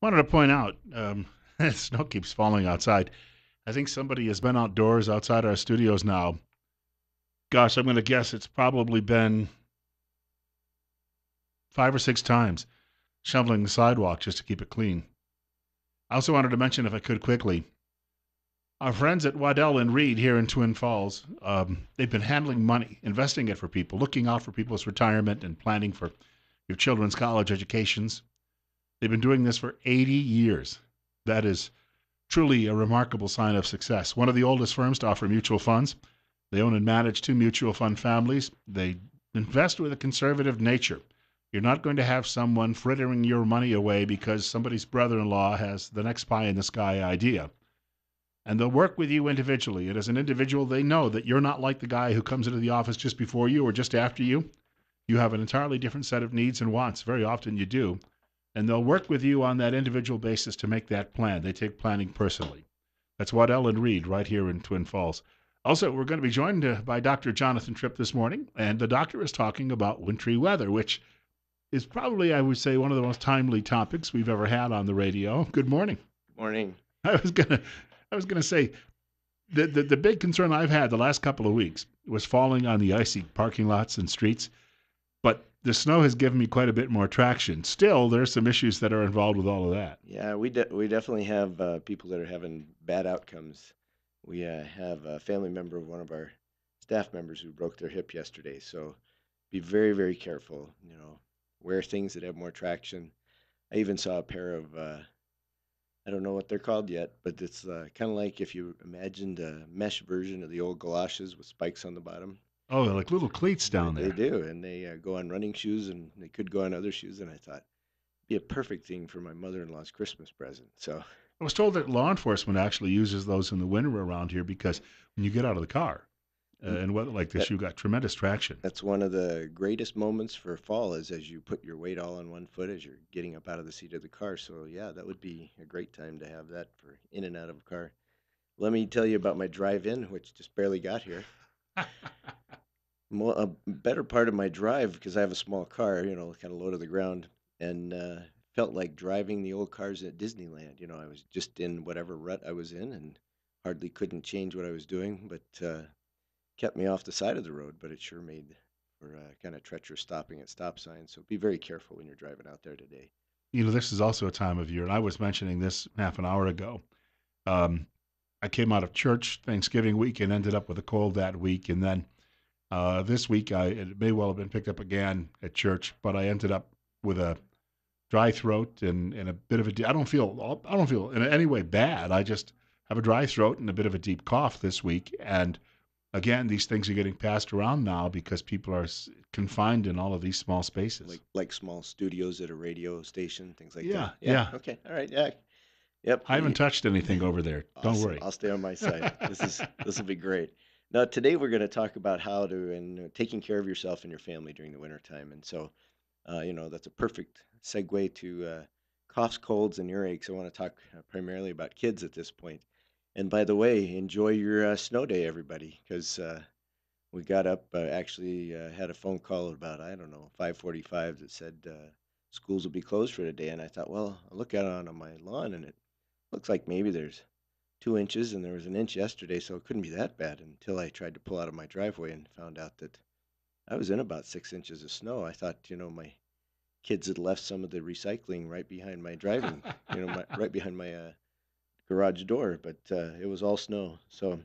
Wanted to point out, snow keeps falling outside. I think somebody has been outdoors outside our studios now. Gosh, I'm going to guess it's probably been 5 or 6 times shoveling the sidewalk just to keep it clean. I also wanted to mention, if I could quickly, our friends at Waddell and Reed here in Twin Falls, they've been handling money, investing it for people, looking out for people's retirement and planning for your children's college educations. They've been doing this for 80 years. That is truly a remarkable sign of success. One of the oldest firms to offer mutual funds. They own and manage two mutual fund families. They invest with a conservative nature. You're not going to have someone frittering your money away because somebody's brother in law has the next pie in the sky idea. And they'll work with you individually. And as an individual, they know that you're not like the guy who comes into the office just before you or just after you. You have an entirely different set of needs and wants. Very often you do. And they'll work with you on that individual basis to make that plan. They take planning personally. That's Waddell and Reed right here in Twin Falls. Also, we're going to be joined by Dr. Jonathan Tripp this morning, and the doctor is talking about wintry weather, which is probably, I would say, one of the most timely topics we've ever had on the radio. Good morning. Morning. I was gonna, I was gonna say the big concern I've had the last couple of weeks was falling on the icy parking lots and streets, but the snow has given me quite a bit more traction. Still, there's some issues that are involved with all of that. Yeah, we definitely have people that are having bad outcomes. We have a family member of one of our staff members who broke their hip yesterday. So be very, very careful. Wear things that have more traction. I even saw a pair of I don't know what they're called yet, but it's kind of like if you imagined a mesh version of the old galoshes with spikes on the bottom. Oh, they're like little cleats They, down they there. do, and they go on running shoes, and they could go on other shoes. And I thought, be a perfect thing for my mother-in-law's Christmas present. So, I was told that law enforcement actually uses those in the winter around here because when you get out of the car and and weather like this, that you've got tremendous traction. that's one of the greatest moments for fall is as you put your weight all on one foot as you're getting up out of the seat of the car. So, yeah, that would be a great time to have that for in and out of a car. Let me tell you about my drive-in, which just barely got here. A better part of my drive because I have a small car, kind of low to the ground, and felt like driving the old cars at Disneyland. I was just in whatever rut I was in and hardly couldn't change what I was doing, but kept me off the side of the road. But it sure made for kind of treacherous stopping at stop signs. So be very careful when you're driving out there today. This is also a time of year, and I was mentioning this half an hour ago. Um, I came out of church Thanksgiving week and ended up with a cold that week, and then this week it may well have been picked up again at church, but I ended up with a dry throat and a bit of a. I don't feel in any way bad. I just have a dry throat and a bit of a deep cough this week, and again, these things are getting passed around now because people are confined in all of these small spaces. Like small studios at a radio station, things like that. Yeah, Yeah. yeah. Okay. All right. Yeah. Yep. I haven't touched anything over there. Don't Awesome. worry. I'll stay on my side. This will be great. Now, today we're going to talk about how to and taking care of yourself and your family during the winter time. And so, that's a perfect segue to coughs, colds, and earaches. I want to talk primarily about kids at this point. And by the way, enjoy your snow day, everybody, because we got up. Actually, had a phone call at about I don't know 5:45 that said schools will be closed for today. And I thought, well, I look out on my lawn, and it looks like maybe there's 2 inches, and there was an inch yesterday, so it couldn't be that bad until I tried to pull out of my driveway and found out that I was in about 6 inches of snow. I thought, my kids had left some of the recycling right behind my driving, right behind my garage door, but it was all snow. So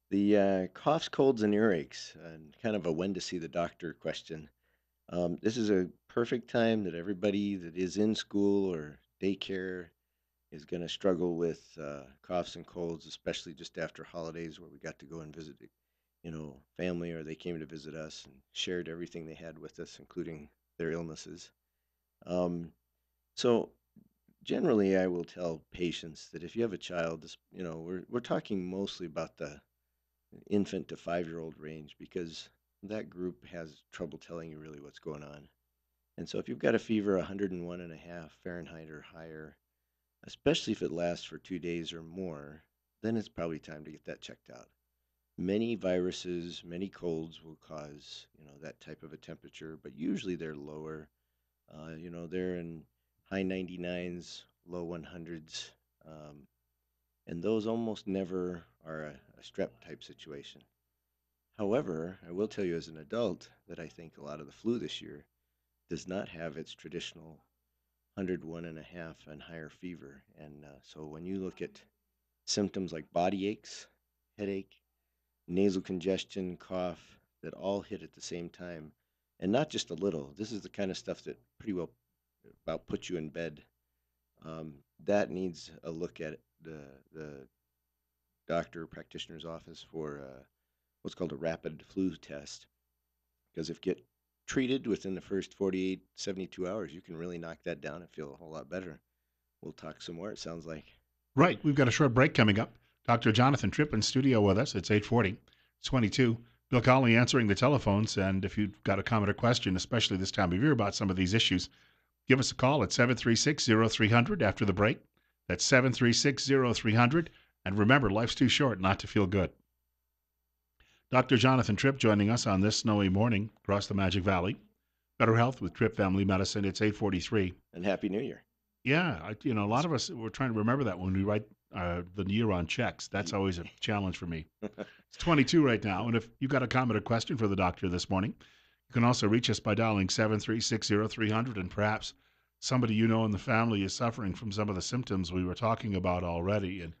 the coughs, colds, and earaches, and kind of a when to see the doctor question. This is a perfect time that everybody that is in school or daycare is going to struggle with coughs and colds, especially just after holidays where we got to go and visit, family, or they came to visit us and shared everything they had with us, including their illnesses. Um, so generally, I will tell patients that if you have a child, we're talking mostly about the infant to 5-year-old range because that group has trouble telling you really what's going on. And so if you've got a fever 101.5 Fahrenheit or higher, especially if it lasts for 2 days or more, then it's probably time to get that checked out. Many viruses, many colds will cause, that type of a temperature, but usually they're lower. They're in high 99s, low 100s, um, and those almost never are a strep type situation. However, I will tell you as an adult that I think a lot of the flu this year does not have its traditional 101 and a half and higher fever. And so when you look at symptoms like body aches, headache, nasal congestion, cough, that all hit at the same time, and not just a little. This is the kind of stuff that pretty well about puts you in bed. That needs a look at the doctor practitioner's office for what's called a rapid flu test. Because if you get treated within the first 48, 72 hours, you can really knock that down and feel a whole lot better. We'll talk some more, it sounds like. Right. We've got a short break coming up. Dr. Jonathan Tripp in studio with us. It's 8:40. It's 22. Bill Colley answering the telephones. And if you've got a comment or question, especially this time of year about some of these issues, give us a call at 736-0300 after the break. That's 736-0300. And remember, life's too short not to feel good. Dr. Jonathan Tripp joining us on this snowy morning across the Magic Valley. Better Health with Tripp Family Medicine. It's 8:43. And Happy New Year. Yeah, a lot That's of us we're trying to remember that when we write the year on checks. That's always a challenge for me. It's 22 right now, and if you've got a comment or question for the doctor this morning, you can also reach us by dialing 7360300, and perhaps somebody you know in the family is suffering from some of the symptoms we were talking about already. And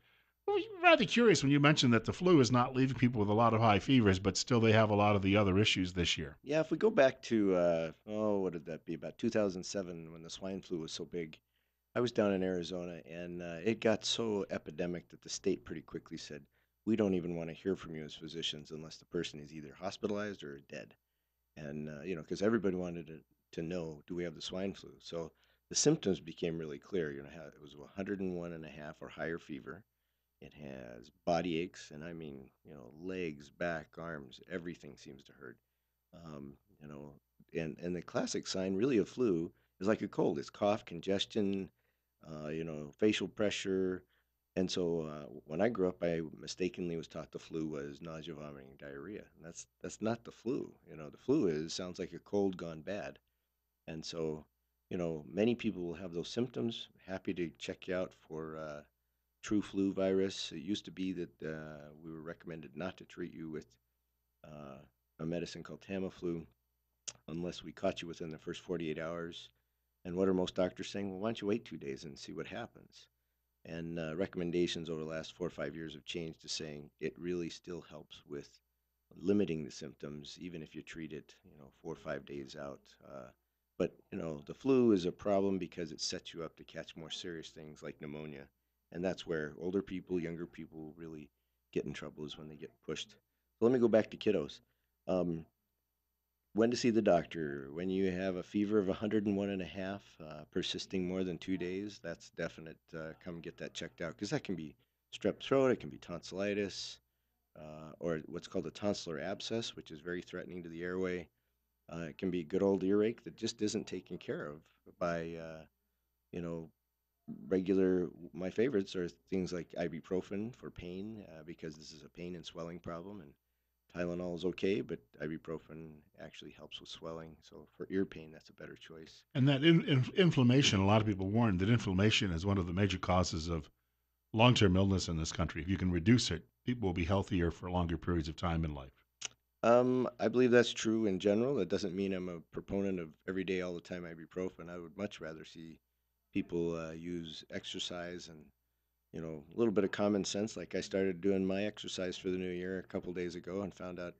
well, you're rather curious when you mentioned that the flu is not leaving people with a lot of high fevers, but still they have a lot of the other issues this year. Yeah, if we go back to, what did that be? About 2007 when the swine flu was so big. I was down in Arizona and it got so epidemic that the state pretty quickly said, we don't even want to hear from you as physicians unless the person is either hospitalized or dead. And, because everybody wanted to know, do we have the swine flu? So the symptoms became really clear. It was 101 and a half or higher fever. It has body aches, and I mean, legs, back, arms, everything seems to hurt. Um, you know, and the classic sign really of flu is like a cold. It's cough, congestion, facial pressure. And so when I grew up, I mistakenly was taught the flu was nausea, vomiting, diarrhea. And that's not the flu. The flu sounds like a cold gone bad. And so, many people will have those symptoms. Happy to check you out for true flu virus. It used to be that we were recommended not to treat you with uh, a medicine called Tamiflu unless we caught you within the first 48 hours. And what are most doctors saying? Well, why don't you wait 2 days and see what happens? And recommendations over the last 4 or 5 years have changed to saying it really still helps with limiting the symptoms, even if you treat it, 4 or 5 days out. But the flu is a problem because it sets you up to catch more serious things like pneumonia, and that's where older people, younger people really get in trouble is when they get pushed. So let me go back to kiddos. Um, when to see the doctor? When you have a fever of 101 and a half, persisting more than 2 days, that's definite. Come get that checked out because that can be strep throat, it can be tonsillitis, or what's called a tonsillar abscess, which is very threatening to the airway. It can be good old earache that just isn't taken care of by, you know, regular. My favorites are things like ibuprofen for pain, because this is a pain and swelling problem, and Tylenol is okay, but ibuprofen actually helps with swelling. So for ear pain, that's a better choice. And that inflammation, a lot of people warn that inflammation is one of the major causes of long-term illness in this country. If you can reduce it, people will be healthier for longer periods of time in life. I believe that's true in general. That doesn't mean I'm a proponent of every day, all the time ibuprofen. I would much rather see people use exercise and a little bit of common sense. Like I started doing my exercise for the new year a couple days ago and found out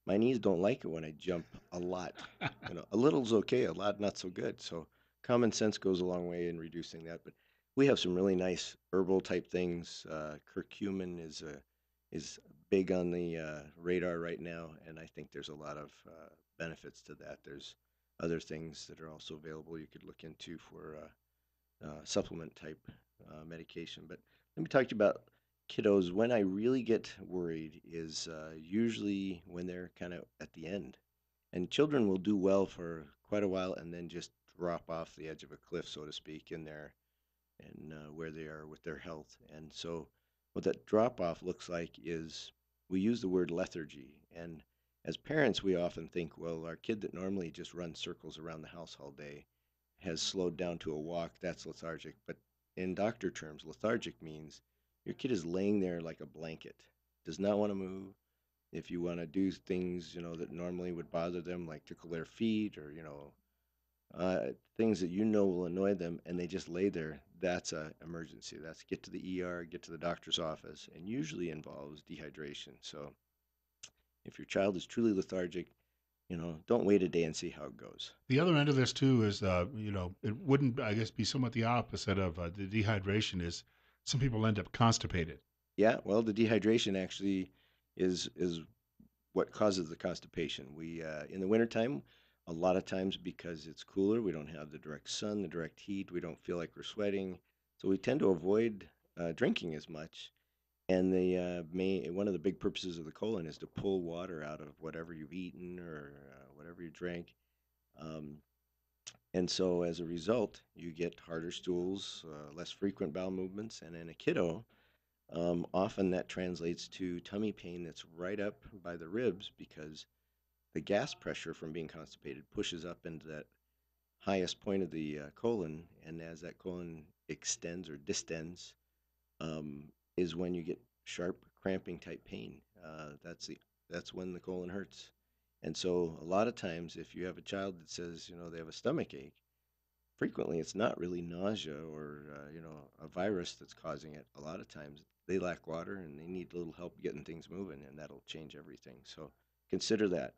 my knees don't like it when I jump a lot. A little's okay, a lot not so good. So common sense goes a long way in reducing that. But we have some really nice herbal type things. Curcumin is big on the radar right now, and I think there's a lot of benefits to that. There's other things that are also available you could look into for supplement type medication. But let me talk to you about kiddos. When I really get worried is usually when they're kind of at the end. And children will do well for quite a while and then just drop off the edge of a cliff, so to speak, in their and where they are with their health. And so, what that drop off looks like is we use the word lethargy. And as parents, we often think, well, our kid that normally just runs circles around the house all day has slowed down to a walk, that's lethargic. But in doctor terms, lethargic means your kid is laying there like a blanket, does not want to move. If you want to do things, that normally would bother them, like tickle their feet or, things that will annoy them, and they just lay there, that's a emergency. That's get to the ER, get to the doctor's office, and usually involves dehydration. So if your child is truly lethargic, don't wait a day and see how it goes. The other end of this too is, it wouldn't, I guess, be somewhat the opposite of the dehydration. Is some people end up constipated. Yeah, well, the dehydration actually is what causes the constipation. We in the wintertime, a lot of times because it's cooler, we don't have the direct sun, the direct heat, we don't feel like we're sweating, so we tend to avoid drinking as much. And the main one of the big purposes of the colon is to pull water out of whatever you've eaten or whatever you drank. Um, and so as a result, you get harder stools, less frequent bowel movements, and in a kiddo, often that translates to tummy pain that's right up by the ribs because the gas pressure from being constipated pushes up into that highest point of the colon, and as that colon extends or distends, is when you get sharp cramping type pain. That's when the colon hurts. And so a lot of times, if you have a child that says they have a stomach ache, frequently it's not really nausea or a virus that's causing it. A lot of times they lack water and they need a little help getting things moving, and that'll change everything. So consider that.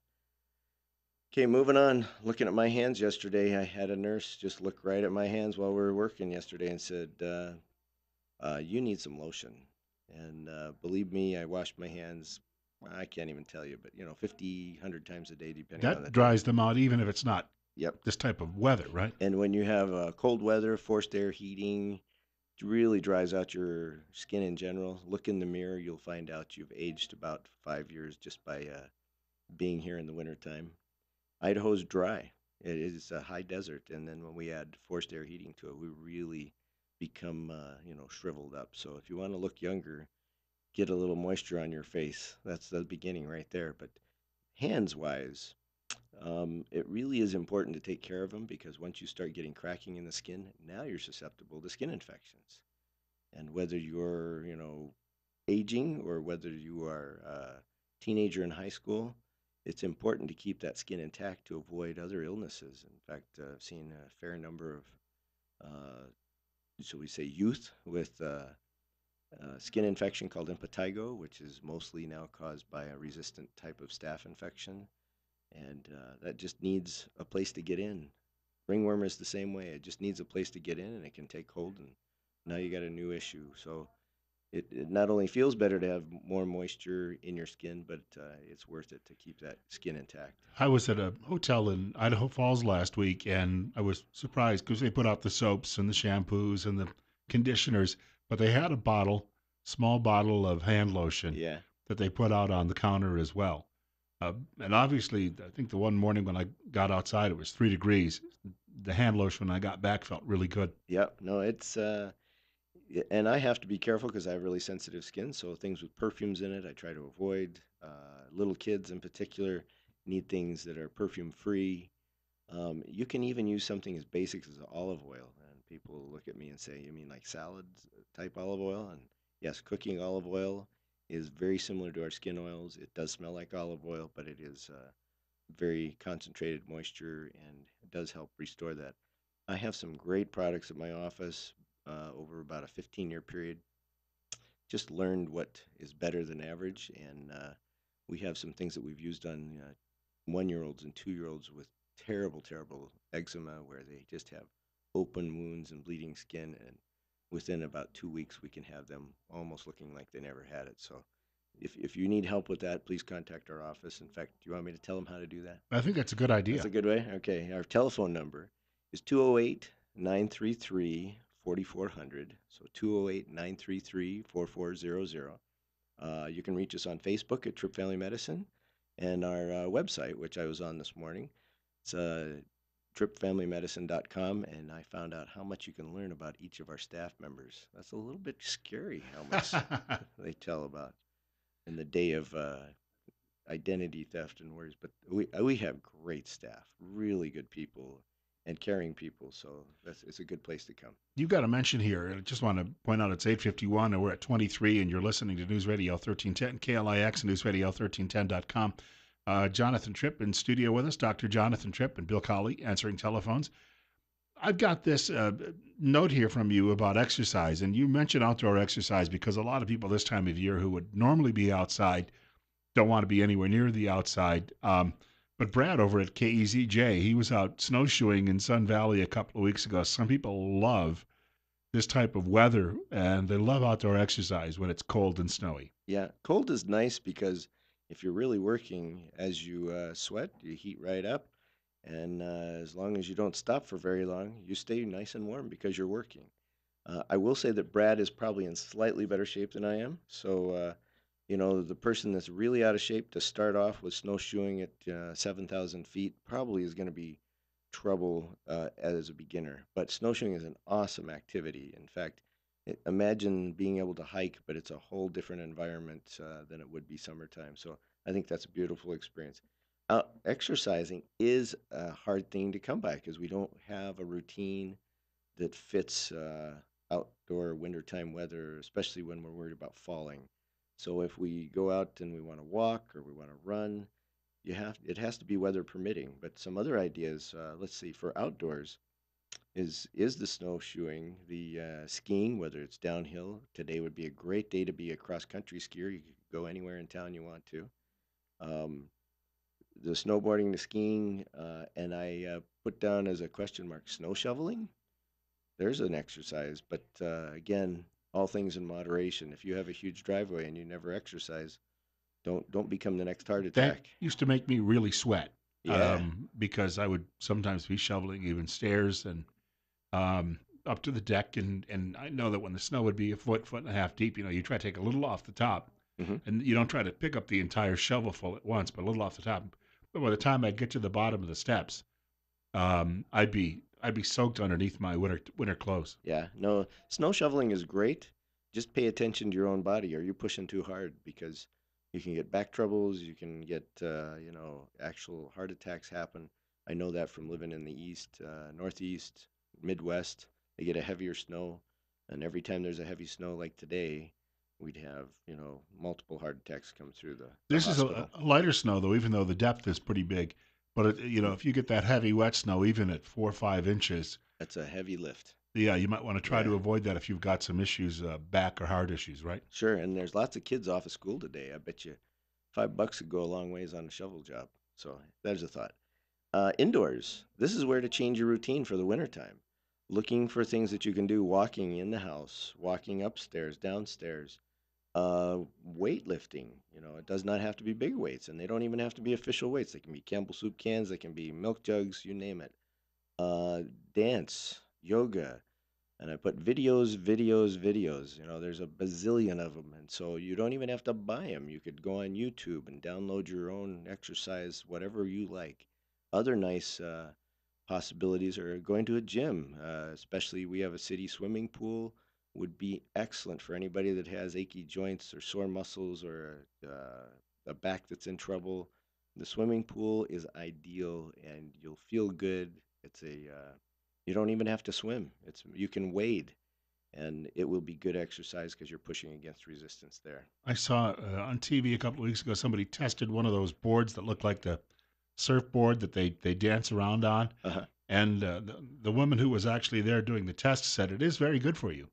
Okay, moving on. Looking at my hands yesterday, I had a nurse just look right at my hands while we were working yesterday and said, "You need some lotion." And believe me, I washed my hands. I can't even tell you, but 50, 100 times a day, depending on the That time. dries them out, even if it's not Yep. this type of weather, right? And when you have cold weather, forced air heating, it really dries out your skin in general. Look in the mirror, you'll find out you've aged about 5 years just by being here in the wintertime. Idaho's dry. It is a high desert, and then when we add forced air heating to it, we really become, shriveled up. So if you want to look younger, get a little moisture on your face. That's the beginning right there. But hands wise, it really is important to take care of them because once you start getting cracking in the skin, now you're susceptible to skin infections. And whether you're, aging or whether you are a teenager in high school, it's important to keep that skin intact to avoid other illnesses. In fact, I've seen a fair number of, uh, shall we say, youth with skin infection called impetigo, which is mostly now caused by a resistant type of staph infection. And that just needs a place to get in. Ringworm is the same way. It just needs a place to get in and it can take hold. And now you got a new issue. So it not only feels better to have more moisture in your skin, but it's worth it to keep that skin intact. I was at a hotel in Idaho Falls last week, and I was surprised because they put out the soaps and the shampoos and the conditioners, but they had a bottle, small bottle of hand lotion Yeah. that they put out on the counter as well. And obviously, I think the one morning when I got outside, it was 3 degrees. The hand lotion when I got back felt really good. Yep. No, it's and I have to be careful because I have really sensitive skin. So things with perfumes in it, I try to avoid. Little kids in particular need things that are perfume free. You can even use something as basic as olive oil, and people look at me and say, "You mean like salad type olive oil?" And yes, cooking olive oil is very similar to our skin oils. It does smell like olive oil, but it is very concentrated moisture and it does help restore that. I have some great products at my office over about a 15-year period. Just learned what is better than average, and we have some things that we've used on 1 year olds and 2 year olds with terrible, terrible eczema where they just have open wounds and bleeding skin. And within about 2 weeks, we can have them almost looking like they never had it. So if you need help with that, please contact our office. In fact, do you want me to tell them how to do that? I think that's a good That's idea. a good way. Okay. Our telephone number is 208 933 4400. So 208 933 4400. You can reach us on Facebook at Tripp Family Medicine and our website, which I was on this morning. It's trippfamilymedicine.com, and I found out how much you can learn about each of our staff members. That's a little bit scary how much they tell about in the day of identity theft and worries. But we have great staff, really good people, and carrying people. So that's it's a good place to come. You've got a mention here. I just want to point out it's 8:51 and we're at 23 and you're listening to News Radio 1310, KLIX, News Radio 1310.com. Jonathan Tripp in studio with us, Dr. Jonathan Tripp and Bill Colley answering telephones. I've got this note here from you about exercise, and you mentioned outdoor exercise because a lot of people this time of year who would normally be outside don't want to be anywhere near the outside. But Brad over at KEZJ, he was out snowshoeing in Sun Valley a couple of weeks ago. Some people love this type of weather and they love outdoor exercise when it's cold and snowy. Yeah, cold is nice because if you're really working, as you sweat, you heat right up, and as long as you don't stop for very long, you stay nice and warm because you're working. I will say that Brad is probably in slightly better shape than I am. So, the person that's really out of shape to start off with snowshoeing at 7,000 feet probably is going to be trouble as a beginner. But snowshoeing is an awesome activity. In fact, imagine being able to hike, but it's a whole different environment than it would be summertime. So, I think that's a beautiful experience. Exercising is a hard thing to come by because we don't have a routine that fits outdoor wintertime weather, especially when we're worried about falling. So if we go out and we want to walk or we want to run, it has to be weather permitting. But some other ideas, let's see, for outdoors is the snowshoeing, the skiing, whether it's downhill. Today would be a great day to be a cross country skier. You could go anywhere in town you want to. Um, the snowboarding, the skiing, and I put down as a question mark snow shoveling. There's an exercise, but again, all things in moderation. If you have a huge driveway and you never exercise, don't become the next heart That attack. used to make me really sweat Yeah. because I would sometimes be shoveling even stairs and um, up to the deck. And I know that when the snow would be a foot, foot and a half deep, you try to take a little off the top Hmm. and you don't try to pick up the entire shovelful at once, but a little off the top. But by the time I'd get to the bottom of the steps, I'd be soaked underneath my winter clothes. Yeah. No, snow shoveling is great. Just pay attention to your own body. Are you pushing too hard? Because you can get back troubles. You can get actual heart attacks happen. I know that from living in the east, northeast, Midwest. They get a heavier snow, and every time there's a heavy snow like today, we'd have multiple heart attacks come through the This is hospital. a lighter snow though, even though the depth is pretty big. But Mm. if you get that heavy wet snow, even at 4 or 5 inches, That's a heavy lift. yeah, you might want to try to Yeah. avoid that if you've got some issues, back or heart issues, right? Sure, and there's lots of kids off of school today. I bet you $5 would go a long ways on a shovel job. So there's a thought. Indoors, this is where to change your routine for the wintertime. Looking for things that you can do walking in the house, walking upstairs, downstairs, weightlifting. It does not have to be big weights, and they don't even have to be official weights. They can be Campbell soup cans, they can be milk jugs, you name it. Dance, yoga, and I put videos, videos, videos. There's a bazillion of them, and so you don't even have to buy them. You could go on YouTube and download your own exercise, whatever you like. Other nice possibilities are going to a gym, especially we have a city swimming pool. Would be excellent for anybody that has achy joints or sore muscles or a back that's in trouble. The swimming pool is ideal, and you'll feel good. It's a you don't even have to swim. You can wade, and it will be good exercise because you're pushing against resistance there. I saw on TV a couple of weeks ago somebody tested one of those boards that look like the surfboard that they dance around on, Uh huh. and the woman who was actually there doing the test said it is very good for you.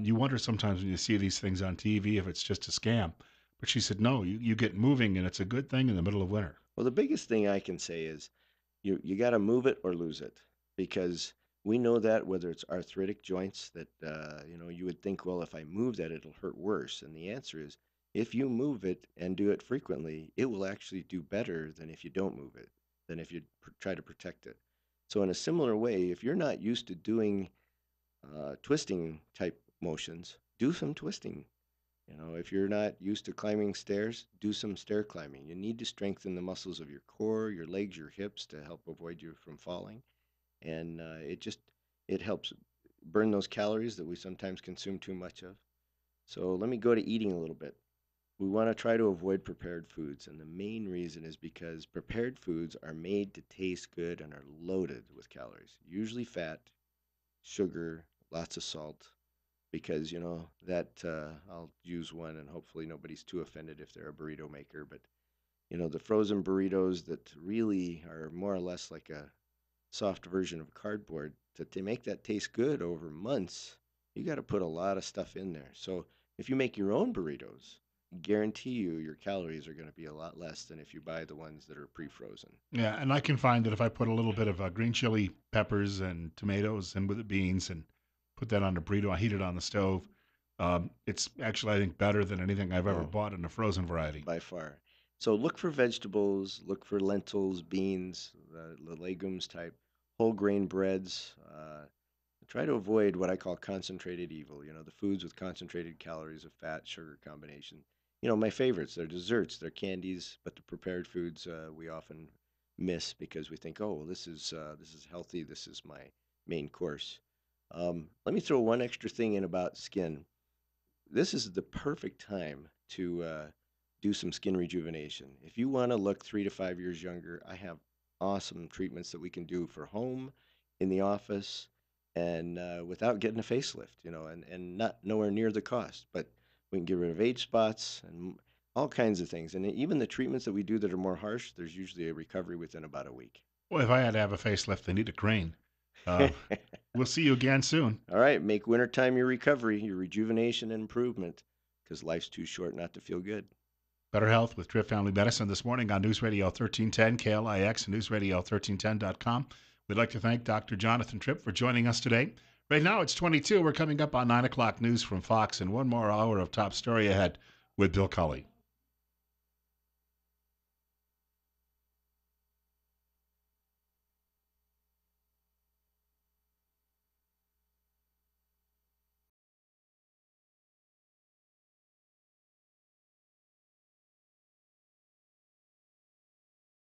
You wonder sometimes when you see these things on TV if it's just a scam, but she said no, you get moving and it's a good thing in the middle of winter. Well, the biggest thing I can say is you got to move it or lose it because we know that whether it's arthritic joints that you would think, well, if I move that it'll hurt worse, and the answer is if you move it and do it frequently, it will actually do better than if you don't move it, than if you try to protect it. So in a similar way, if you're not used to doing twisting type motions, do some twisting. If you're not used to climbing stairs, do some stair climbing. You need to strengthen the muscles of your core, your legs, your hips to help avoid you from falling. And it helps burn those calories that we sometimes consume too much of. So let me go to eating a little bit. We want to try to avoid prepared foods, and the main reason is because prepared foods are made to taste good and are loaded with calories, usually fat, sugar, lots of salt. Because that I'll use one, and hopefully nobody's too offended if they're a burrito maker. But the frozen burritos that really are more or less like a soft version of cardboard, to make that taste good over months, you got to put a lot of stuff in there. So if you make your own burritos, guarantee you your calories are going to be a lot less than if you buy the ones that are pre-frozen. Yeah, and I can find that if I put a little bit of green chili peppers and tomatoes and with the beans and put that on a burrito, I heat it on the stove. It's actually, I think, better than anything I've ever Oh, bought in a frozen variety. by far. So look for vegetables, look for lentils, beans, the legumes type, whole grain breads. Try to avoid what I call concentrated evil, the foods with concentrated calories of fat, sugar combination. My favorites, they're desserts, they're candies, but the prepared foods we often miss because we think, oh, well, this is healthy, this is my main course. Let me throw one extra thing in about skin. This is the perfect time to do some skin rejuvenation. If you want to look 3 to 5 years younger, I have awesome treatments that we can do for home, in the office, and without getting a facelift, and not nowhere near the cost. But we can get rid of age spots and all kinds of things. And even the treatments that we do that are more harsh, there's usually a recovery within about a week. Well, if I had to have a facelift, they need a crane. Uh, we'll see you again soon. All right, make wintertime your recovery, your rejuvenation and improvement, because life's too short not to feel good. Better Health with Tripp Family Medicine this morning on News Radio 1310, KLIX, and NewsRadio1310.com. We'd like to thank Dr. Jonathan Tripp for joining us today. Right now it's 22. We're coming up on 9 o'clock news from Fox and one more hour of top story ahead with Bill Cully.